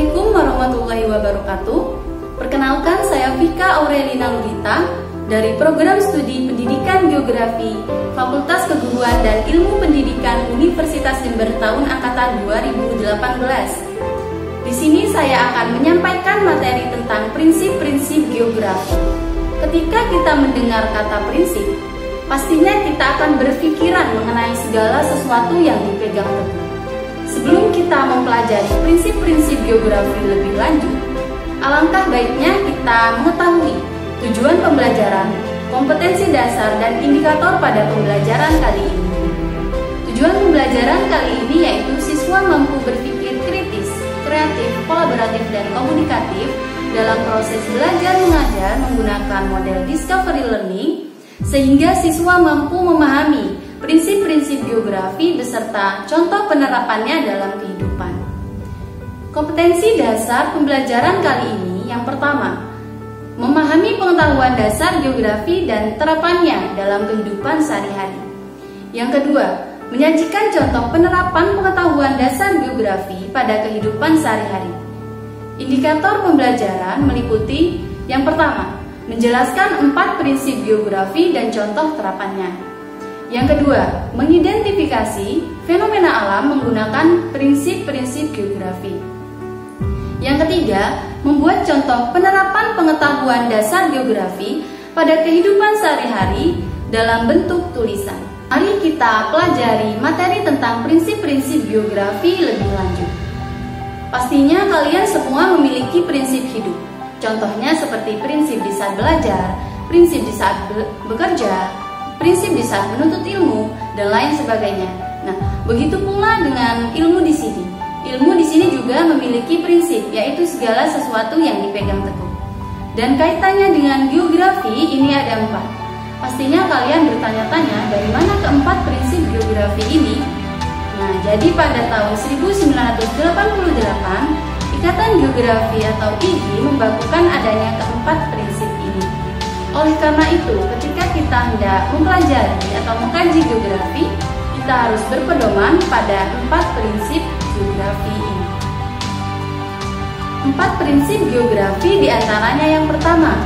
Assalamualaikum warahmatullahi wabarakatuh. Perkenalkan, saya Vika Aurelina Lugita dari Program Studi Pendidikan Geografi Fakultas Keguruan dan Ilmu Pendidikan Universitas Jember tahun angkatan 2018. Di sini saya akan menyampaikan materi tentang prinsip-prinsip geografi. Ketika kita mendengar kata prinsip, pastinya kita akan berpikiran mengenai segala sesuatu yang dipegang teguh. Sebelum kita mempelajari prinsip-prinsip geografi lebih lanjut, alangkah baiknya kita mengetahui tujuan pembelajaran, kompetensi dasar, dan indikator pada pembelajaran kali ini. Tujuan pembelajaran kali ini yaitu siswa mampu berpikir kritis, kreatif, kolaboratif, dan komunikatif dalam proses belajar mengajar menggunakan model discovery learning, sehingga siswa mampu memahami prinsip-prinsip geografi beserta contoh penerapannya dalam kehidupan. Kompetensi dasar pembelajaran kali ini yang pertama, memahami pengetahuan dasar geografi dan terapannya dalam kehidupan sehari-hari. Yang kedua, menyajikan contoh penerapan pengetahuan dasar geografi pada kehidupan sehari-hari. Indikator pembelajaran meliputi yang pertama, menjelaskan 4 prinsip geografi dan contoh terapannya. Yang kedua, mengidentifikasi fenomena alam menggunakan prinsip-prinsip geografi. Yang ketiga, membuat contoh penerapan pengetahuan dasar geografi pada kehidupan sehari-hari dalam bentuk tulisan. Mari kita pelajari materi tentang prinsip-prinsip geografi lebih lanjut. Pastinya kalian semua memiliki prinsip hidup. Contohnya seperti prinsip di saat belajar, prinsip di saat bekerja, prinsip di saat menuntut ilmu, dan lain sebagainya. Nah, begitu pula dengan ilmu di sini. Ilmu di sini juga memiliki prinsip, yaitu segala sesuatu yang dipegang teguh. Dan kaitannya dengan geografi ini ada 4. Pastinya kalian bertanya-tanya dari mana keempat prinsip geografi ini. Nah, jadi pada tahun 1988, Ikatan Geografi atau IGI membakukan adanya keempat prinsip ini. Oleh karena itu, ketika kita hendak mempelajari atau mengkaji geografi, kita harus berpedoman pada 4 prinsip geografi ini. 4 prinsip geografi diantaranya yang pertama,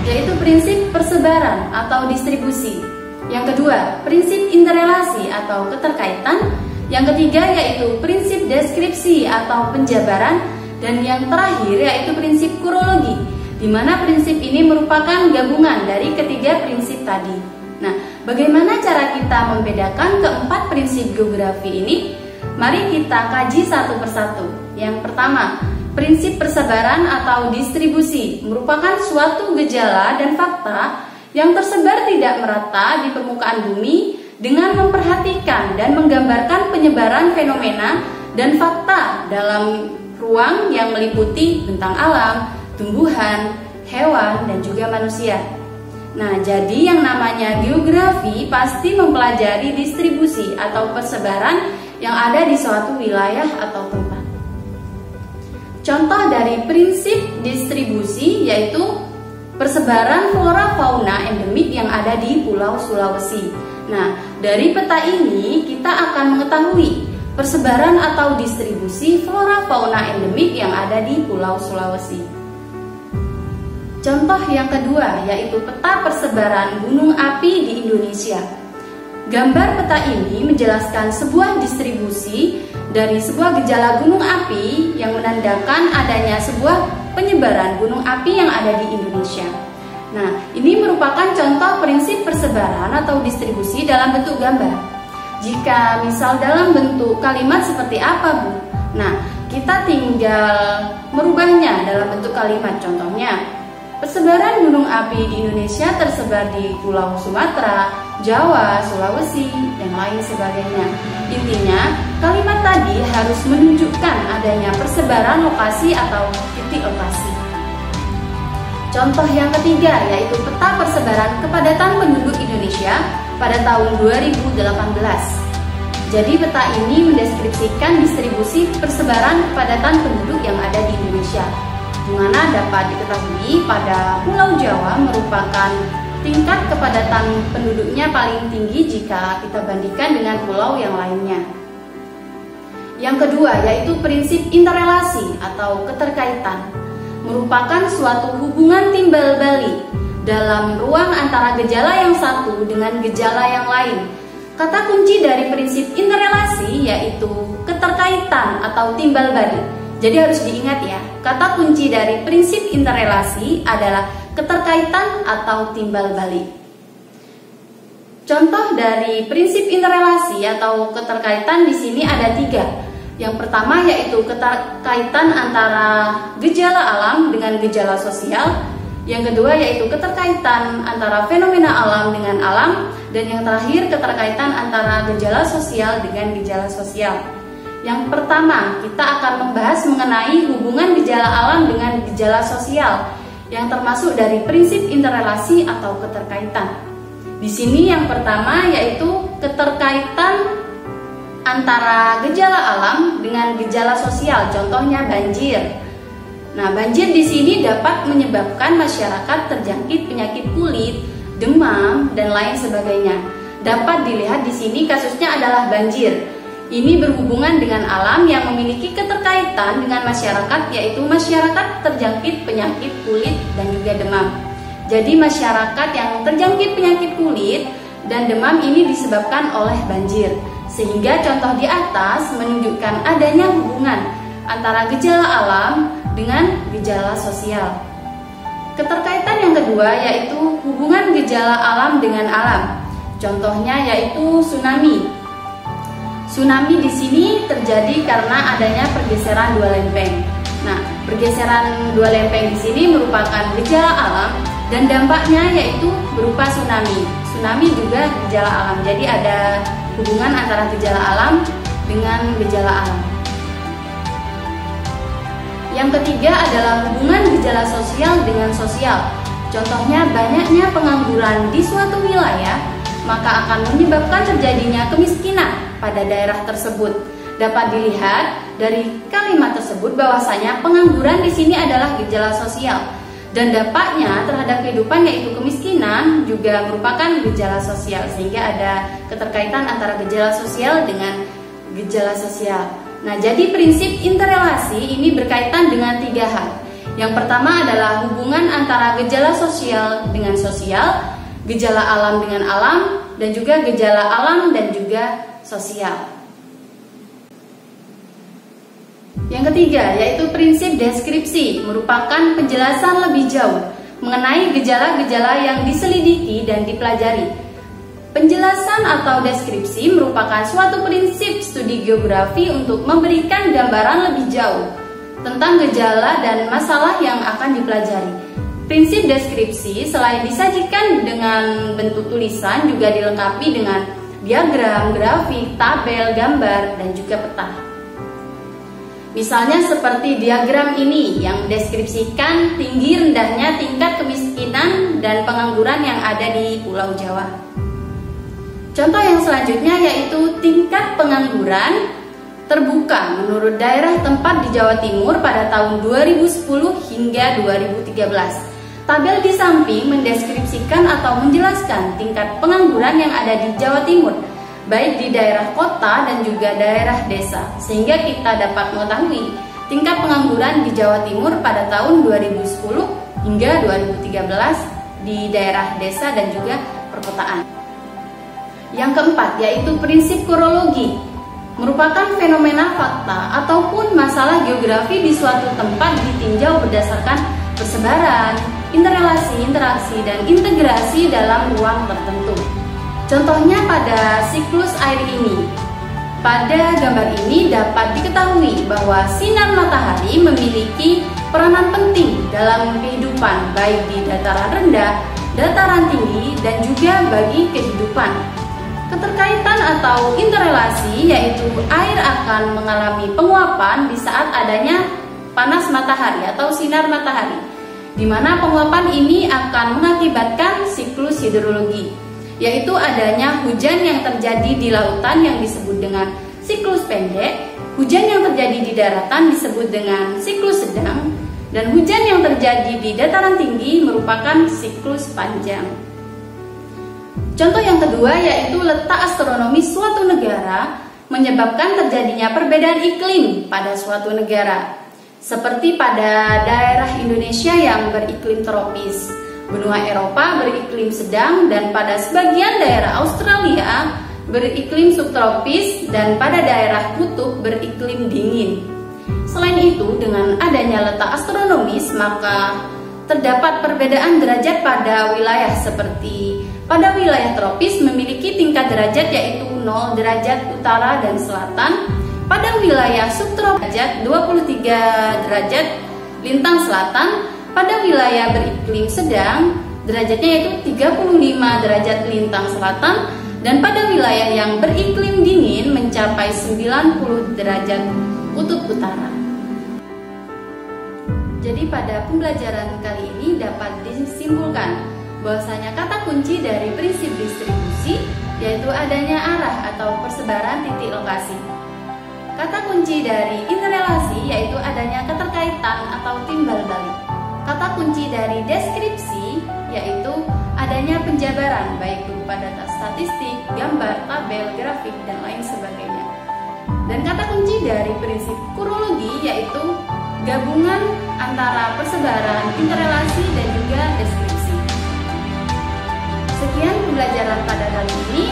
yaitu prinsip persebaran atau distribusi. Yang kedua, prinsip interrelasi atau keterkaitan. Yang ketiga yaitu prinsip deskripsi atau penjabaran. Dan yang terakhir yaitu prinsip kurologi, di mana prinsip ini merupakan gabungan dari ketiga prinsip tadi. Nah, bagaimana cara kita membedakan keempat prinsip geografi ini? Mari kita kaji satu persatu. Yang pertama, prinsip persebaran atau distribusi merupakan suatu gejala dan fakta yang tersebar tidak merata di permukaan bumi dengan memperhatikan dan menggambarkan penyebaran fenomena dan fakta dalam ruang yang meliputi bentang alam, tumbuhan, hewan, dan juga manusia. Nah, jadi yang namanya geografi pasti mempelajari distribusi atau persebaran yang ada di suatu wilayah atau tempat. Contoh dari prinsip distribusi yaitu persebaran flora fauna endemik yang ada di Pulau Sulawesi. Nah, dari peta ini kita akan mengetahui persebaran atau distribusi flora fauna endemik yang ada di Pulau Sulawesi. Contoh yang kedua yaitu peta persebaran gunung api di Indonesia. Gambar peta ini menjelaskan sebuah distribusi dari sebuah gejala gunung api yang menandakan adanya sebuah penyebaran gunung api yang ada di Indonesia. Nah, ini merupakan contoh prinsip persebaran atau distribusi dalam bentuk gambar. Jika misal dalam bentuk kalimat seperti apa, Bu? Nah, kita tinggal merubahnya dalam bentuk kalimat. Contohnya, persebaran gunung api di Indonesia tersebar di Pulau Sumatera, Jawa, Sulawesi, dan lain sebagainya. Intinya, kalimat tadi harus menunjukkan adanya persebaran lokasi atau titik lokasi. Contoh yang ketiga yaitu peta persebaran kepadatan penduduk Indonesia pada tahun 2018. Jadi peta ini mendeskripsikan distribusi persebaran kepadatan penduduk yang ada di Indonesia, di mana dapat diketahui pada Pulau Jawa merupakan tingkat kepadatan penduduknya paling tinggi jika kita bandingkan dengan pulau yang lainnya. Yang kedua yaitu prinsip interrelasi atau keterkaitan, merupakan suatu hubungan timbal balik dalam ruang antara gejala yang satu dengan gejala yang lain. Kata kunci dari prinsip interrelasi yaitu keterkaitan atau timbal balik. Jadi harus diingat ya, kata kunci dari prinsip interrelasi adalah keterkaitan atau timbal balik. Contoh dari prinsip interrelasi atau keterkaitan di sini ada 3. Yang pertama yaitu keterkaitan antara gejala alam dengan gejala sosial. Yang kedua yaitu keterkaitan antara fenomena alam dengan alam. Dan yang terakhir keterkaitan antara gejala sosial dengan gejala sosial. Yang pertama kita akan membahas mengenai hubungan gejala alam dengan gejala sosial yang termasuk dari prinsip interrelasi atau keterkaitan. Di sini yang pertama yaitu keterkaitan antara gejala alam dengan gejala sosial, contohnya banjir. Nah, banjir di sini dapat menyebabkan masyarakat terjangkit penyakit kulit, demam, dan lain sebagainya. Dapat dilihat di sini kasusnya adalah banjir. Ini berhubungan dengan alam yang memiliki keterkaitan dengan masyarakat, yaitu masyarakat terjangkit penyakit kulit dan juga demam. Jadi masyarakat yang terjangkit penyakit kulit dan demam ini disebabkan oleh banjir. Sehingga contoh di atas menunjukkan adanya hubungan antara gejala alam dengan gejala sosial. Keterkaitan yang kedua yaitu hubungan gejala alam dengan alam. Contohnya yaitu tsunami. Tsunami di sini terjadi karena adanya pergeseran dua lempeng. Nah, pergeseran dua lempeng di sini merupakan gejala alam dan dampaknya yaitu berupa tsunami. Tsunami juga gejala alam. Jadi ada hubungan antara gejala alam dengan gejala alam. Yang ketiga adalah hubungan gejala sosial dengan sosial. Contohnya banyaknya pengangguran di suatu wilayah, maka akan menyebabkan terjadinya kemiskinan pada daerah tersebut. Dapat dilihat dari kalimat tersebut bahwasanya pengangguran di sini adalah gejala sosial dan dampaknya terhadap kehidupan yaitu kemiskinan juga merupakan gejala sosial, sehingga ada keterkaitan antara gejala sosial dengan gejala sosial. Nah, jadi prinsip interrelasi ini berkaitan dengan 3 hal. Yang pertama adalah hubungan antara gejala sosial dengan sosial, gejala alam dengan alam, dan juga gejala alam dan juga sosial. Yang ketiga yaitu prinsip deskripsi, merupakan penjelasan lebih jauh mengenai gejala-gejala yang diselidiki dan dipelajari. Penjelasan atau deskripsi merupakan suatu prinsip studi geografi untuk memberikan gambaran lebih jauh tentang gejala dan masalah yang akan dipelajari. Prinsip deskripsi selain disajikan dengan bentuk tulisan juga dilengkapi dengan diagram, grafik, tabel, gambar, dan juga peta. Misalnya seperti diagram ini yang deskripsikan tinggi rendahnya tingkat kemiskinan dan pengangguran yang ada di Pulau Jawa. Contoh yang selanjutnya yaitu tingkat pengangguran terbuka menurut daerah tempat di Jawa Timur pada tahun 2010 hingga 2013. Tabel di samping mendeskripsikan atau menjelaskan tingkat pengangguran yang ada di Jawa Timur, baik di daerah kota dan juga daerah desa, sehingga kita dapat mengetahui tingkat pengangguran di Jawa Timur pada tahun 2010 hingga 2013 di daerah desa dan juga perkotaan. Yang keempat yaitu prinsip korologi, merupakan fenomena fakta ataupun masalah geografi di suatu tempat ditinjau berdasarkan persebaran, interrelasi, interaksi, dan integrasi dalam ruang tertentu. Contohnya pada siklus air ini. Pada gambar ini dapat diketahui bahwa sinar matahari memiliki peranan penting dalam kehidupan, baik di dataran rendah, dataran tinggi, dan juga bagi kehidupan. Keterkaitan atau interrelasi yaitu air akan mengalami penguapan di saat adanya panas matahari atau sinar matahari, di mana penguapan ini akan mengakibatkan siklus hidrologi, yaitu adanya hujan yang terjadi di lautan yang disebut dengan siklus pendek, hujan yang terjadi di daratan disebut dengan siklus sedang, dan hujan yang terjadi di dataran tinggi merupakan siklus panjang. Contoh yang kedua yaitu letak astronomis suatu negara menyebabkan terjadinya perbedaan iklim pada suatu negara. Seperti pada daerah Indonesia yang beriklim tropis, benua Eropa beriklim sedang, dan pada sebagian daerah Australia beriklim subtropis, dan pada daerah kutub beriklim dingin. Selain itu, dengan adanya letak astronomis, maka terdapat perbedaan derajat pada wilayah, seperti pada wilayah tropis memiliki tingkat derajat yaitu 0 derajat utara dan selatan. Pada wilayah subtropis 23 derajat lintang selatan. Pada wilayah beriklim sedang derajatnya yaitu 35 derajat lintang selatan, dan pada wilayah yang beriklim dingin mencapai 90 derajat kutub utara. Jadi pada pembelajaran kali ini dapat disimpulkan bahwasanya kata kunci dari prinsip distribusi yaitu adanya arah atau persebaran titik lokasi. Kata kunci dari interrelasi yaitu adanya keterkaitan atau timbal balik. Kata kunci dari deskripsi yaitu adanya penjabaran baik berupa data statistik, gambar, tabel, grafik, dan lain sebagainya. Dan kata kunci dari prinsip kurologi yaitu gabungan antara persebaran, interrelasi, dan juga deskripsi. Sekian pembelajaran pada kali ini.